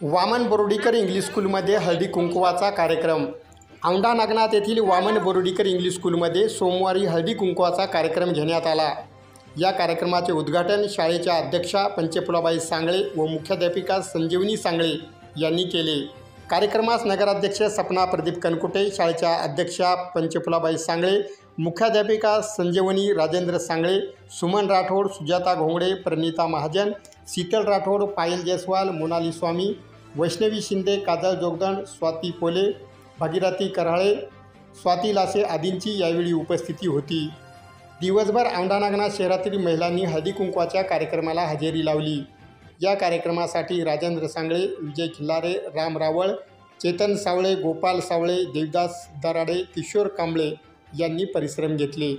Vaman Bordikar English स्कूलमध्ये हळदी कुंकवाचा कार्यक्रम। औंढा नागनाथ येथील वामन बोर्डीकर इंग्लिश स्कूलमध्ये सोमवारी हळदी कुंकवाचा कार्यक्रम घेण्यात आला। या कार्यक्रमाचे उद्घाटन शाळेच्या अध्यक्षा पंचफुलाबाई सांगळे व मुख्याध्यापिका संजीवनी सांगळे यांनी केले। कार्यक्रमास नगराध्यक्ष सपना प्रदीप कनकुटे, शाळेच्या अध्यक्षा पंचफुलाबाई सांगळे, मुख्याध्यापिका संजीवनी राजेंद्र सांगळे, सुमन राठोड, सुजाता घोंगडे, प्रणिता महाजन, शीतल राठोड, पायल जयस्वाल, मोनाली स्वामी, वैष्णवी शिंदे, काजल जोगदंड, स्वाती पोले, भागीरथी कराळे, स्वाती लासे आदींची यावेळी उपस्थिती होती। दिवसभर औंढा नागनाथ शहरातील महिलांनी हळदी कुंकवाच्या कार्यक्रमाला हजेरी लावली। या कार्यक्रमासाठी राजेंद्र सांगळे, विजय खिल्लारे, राम रावळ, चेतन सावळे, गोपाल सावळे, देवदास दराडे, किशोर कांबळे यांनी परिश्रम घेतले।